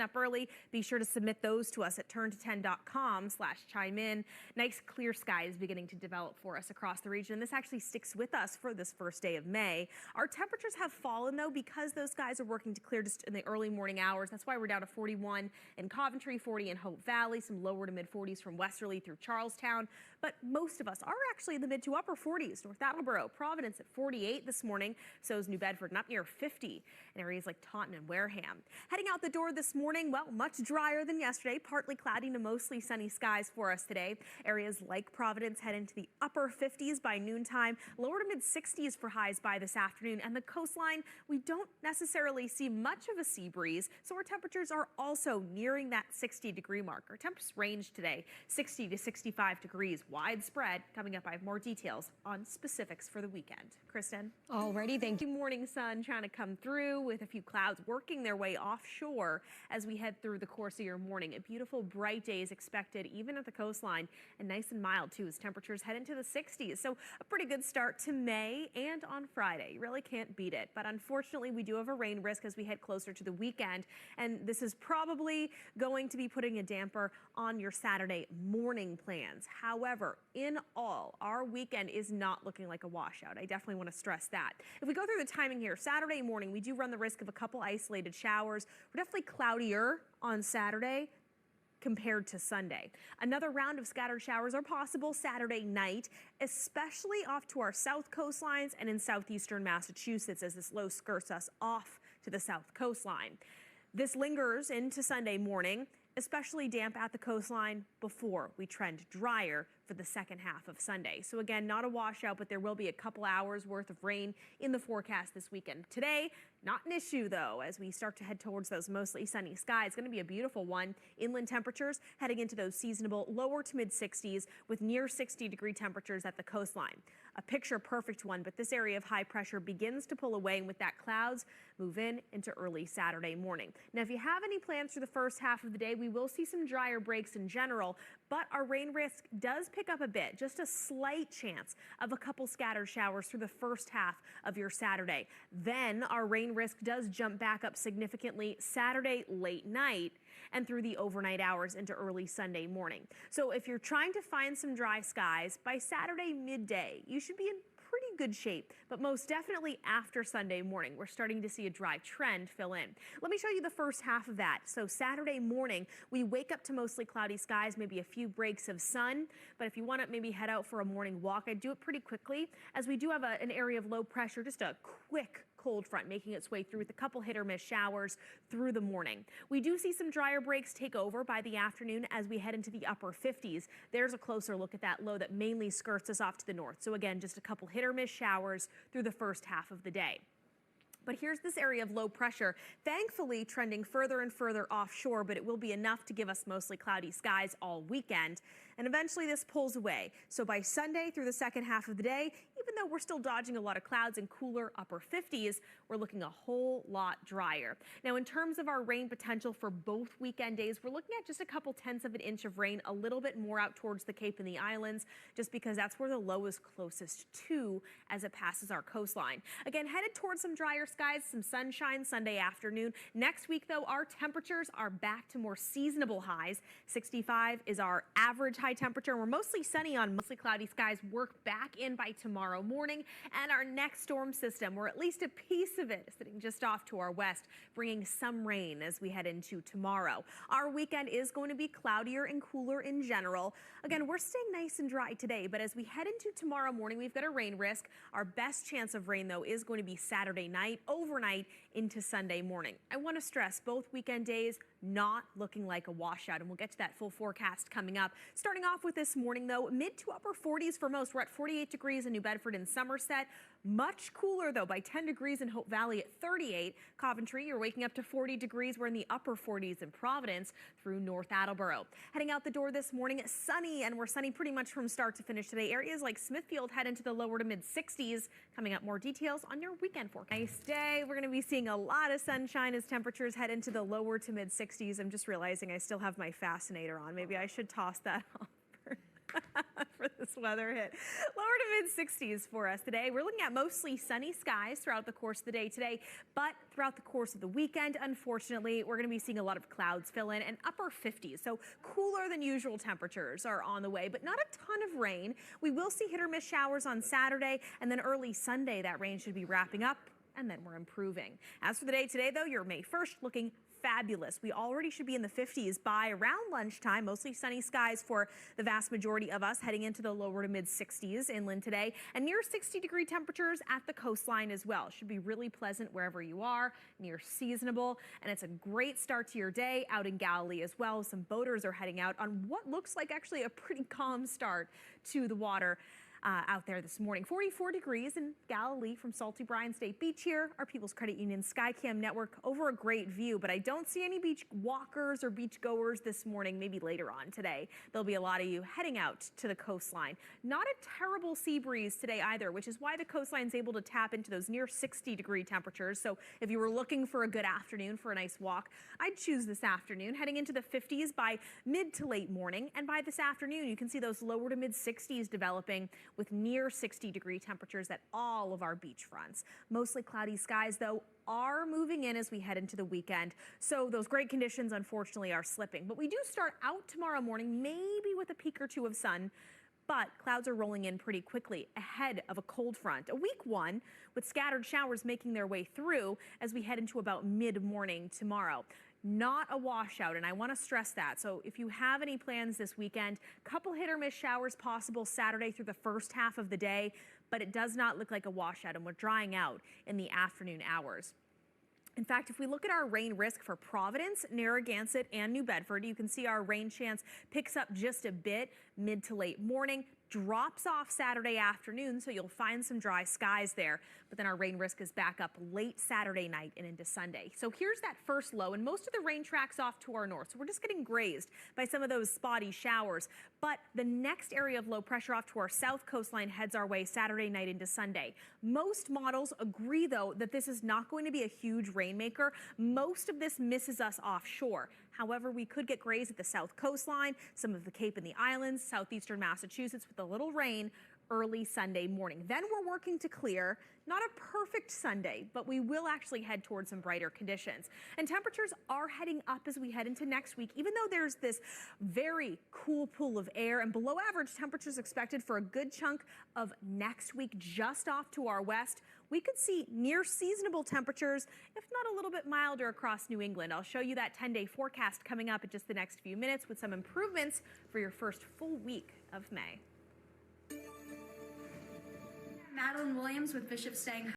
Up early, be sure to submit those to us at turn10.com/chime in. Nice clear skies beginning to develop for us across the region. This actually sticks with us for this first day of May. Our temperatures have fallen though because those skies are working to clear just in the early morning hours. That's why we're down to 41 in Coventry, 40 in Hope Valley, some lower to mid 40s from Westerly through Charlestown. But most of us are actually in the mid to upper 40s. North Attleboro, Providence at 48 this morning. So is New Bedford and up near 50 in areas like Taunton and Wareham. Heading out the door this morning, well, much drier than yesterday, partly cloudy to mostly sunny skies for us today. Areas like Providence head into the upper 50s by noontime, lower to mid 60s for highs by this afternoon. And the coastline, we don't necessarily see much of a sea breeze, so our temperatures are also nearing that 60-degree mark. Our temps range today, 60 to 65 degrees, widespread. Coming up, I have more details on specifics for the weekend. Kristen? Alrighty, thank you. Morning sun trying to come through with a few clouds working their way offshore as we head through the course of your morning. A beautiful bright day is expected even at the coastline, and nice and mild too as temperatures head into the 60s. So a pretty good start to May, and on Friday you really can't beat it. But unfortunately we do have a rain risk as we head closer to the weekend, and this is probably going to be putting a damper on your Saturday morning plans. However, in all, our weekend is not looking like a washout. I definitely want to stress that. If we go through the timing here, Saturday morning we do run the risk of a couple isolated showers. We're definitely cloudier on Saturday compared to Sunday. Another round of scattered showers are possible Saturday night, especially off to our south coastlines and in southeastern Massachusetts as this low skirts us off to the south coastline. This lingers into Sunday morning, especially damp at the coastline before we trend drier for the second half of Sunday. So again, not a washout, but there will be a couple hours worth of rain in the forecast this weekend. Today, not an issue though, as we start to head towards those mostly sunny skies. It's going to be a beautiful one. Inland temperatures heading into those seasonable lower to mid 60s with near 60-degree temperatures at the coastline. A picture perfect one, but this area of high pressure begins to pull away, and with that clouds move in into early Saturday morning. Now, if you have any plans for the first half of the day, we will see some drier breaks in general, but our rain risk does pick up a bit, just a slight chance of a couple scattered showers through the first half of your Saturday. Then our rain risk does jump back up significantly Saturday late night and through the overnight hours into early Sunday morning. So if you're trying to find some dry skies, by Saturday midday, you should be in pretty good shape, but most definitely after Sunday morning, we're starting to see a dry trend fill in. Let me show you the first half of that. So Saturday morning, we wake up to mostly cloudy skies, maybe a few breaks of sun, but if you want to maybe head out for a morning walk, I'd do it pretty quickly as we do have an area of low pressure, just a quick cold front making its way through with a couple hit or miss showers through the morning. We do see some drier breaks take over by the afternoon as we head into the upper 50s. There's a closer look at that low that mainly skirts us off to the north. So again, just a couple hit or miss showers through the first half of the day. But here's this area of low pressure, thankfully trending further and further offshore, but it will be enough to give us mostly cloudy skies all weekend. And eventually this pulls away. So by Sunday through the second half of the day, even though we're still dodging a lot of clouds and cooler upper 50s, we're looking a whole lot drier. Now, in terms of our rain potential for both weekend days, we're looking at just a couple tenths of an inch of rain, a little bit more out towards the Cape and the islands, just because that's where the low is closest to as it passes our coastline. Again, headed towards some drier skies, some sunshine Sunday afternoon. Next week, though, our temperatures are back to more seasonable highs. 65 is our average high temperature. We're mostly sunny on mostly cloudy skies. Work back in by tomorrow morning. And our next storm system, or at least a piece of it, is sitting just off to our west, bringing some rain as we head into tomorrow. Our weekend is going to be cloudier and cooler in general. Again, we're staying nice and dry today, but as we head into tomorrow morning, we've got a rain risk. Our best chance of rain, though, is going to be Saturday night, overnight into Sunday morning. I want to stress both weekend days not looking like a washout, and we'll get to that full forecast coming up. Starting off with this morning, though, mid to upper 40s for most. We're at 48 degrees in New Bedford and Somerset. Much cooler, though, by 10 degrees in Hope Valley at 38. Coventry, you're waking up to 40 degrees. We're in the upper 40s in Providence through North Attleboro. Heading out the door this morning, sunny, and we're sunny pretty much from start to finish today. Areas like Smithfield head into the lower to mid 60s. Coming up, more details on your weekend forecast. Nice day. We're going to be seeing a lot of sunshine as temperatures head into the lower to mid 60s. I'm just realizing I still have my fascinator on. Maybe I should toss that off for for this weather hit. Lower to mid 60s for us today. We're looking at mostly sunny skies throughout the course of the day today, but throughout the course of the weekend, unfortunately, we're going to be seeing a lot of clouds fill in and upper 50s. So cooler than usual temperatures are on the way, but not a ton of rain. We will see hit or miss showers on Saturday, and then early Sunday, that rain should be wrapping up, and then we're improving. As for the day today, though, your May 1st looking fabulous. We already should be in the 50s by around lunchtime. Mostly sunny skies for the vast majority of us, heading into the lower to mid 60s inland today, and near 60-degree temperatures at the coastline as well. Should be really pleasant wherever you are, near seasonable, and it's a great start to your day out in Galilee as well. Some boaters are heading out on what looks like actually a pretty calm start to the water. Out there this morning. 44 degrees in Galilee from Salty Brine State Beach here. Our People's Credit Union Skycam network over a great view, but I don't see any beach walkers or beach goers this morning, maybe later on today. There'll be a lot of you heading out to the coastline. Not a terrible sea breeze today either, which is why the coastline is able to tap into those near 60-degree temperatures. So if you were looking for a good afternoon for a nice walk, I'd choose this afternoon, heading into the 50s by mid to late morning. And by this afternoon, you can see those lower to mid 60s developing with near 60-degree temperatures at all of our beach fronts. Mostly cloudy skies, though, are moving in as we head into the weekend. So those great conditions, unfortunately, are slipping. But we do start out tomorrow morning, maybe with a peek or two of sun, but clouds are rolling in pretty quickly ahead of a cold front, a weak one, with scattered showers making their way through as we head into about mid-morning tomorrow. Not a washout, and I want to stress that. So if you have any plans this weekend, couple hit or miss showers possible Saturday through the first half of the day, but it does not look like a washout, and we're drying out in the afternoon hours. In fact, if we look at our rain risk for Providence, Narragansett, and New Bedford, you can see our rain chance picks up just a bit mid to late morning, drops off Saturday afternoon, so you'll find some dry skies there. But then our rain risk is back up late Saturday night and into Sunday. So here's that first low, and most of the rain tracks off to our north. So we're just getting grazed by some of those spotty showers. But the next area of low pressure off to our south coastline heads our way Saturday night into Sunday. Most models agree, though, that this is not going to be a huge rainmaker. Most of this misses us offshore. However, we could get grazed at the south coastline, some of the Cape and the Islands, southeastern Massachusetts with a little rain early Sunday morning. Then we're working to clear. Not a perfect Sunday, but we will actually head towards some brighter conditions. And temperatures are heading up as we head into next week, even though there's this very cool pool of air and below average temperatures expected for a good chunk of next week just off to our west. We could see near seasonable temperatures, if not a little bit milder across New England. I'll show you that 10-day forecast coming up in just the next few minutes with some improvements for your first full week of May. Madeline Williams with Bishop Stang.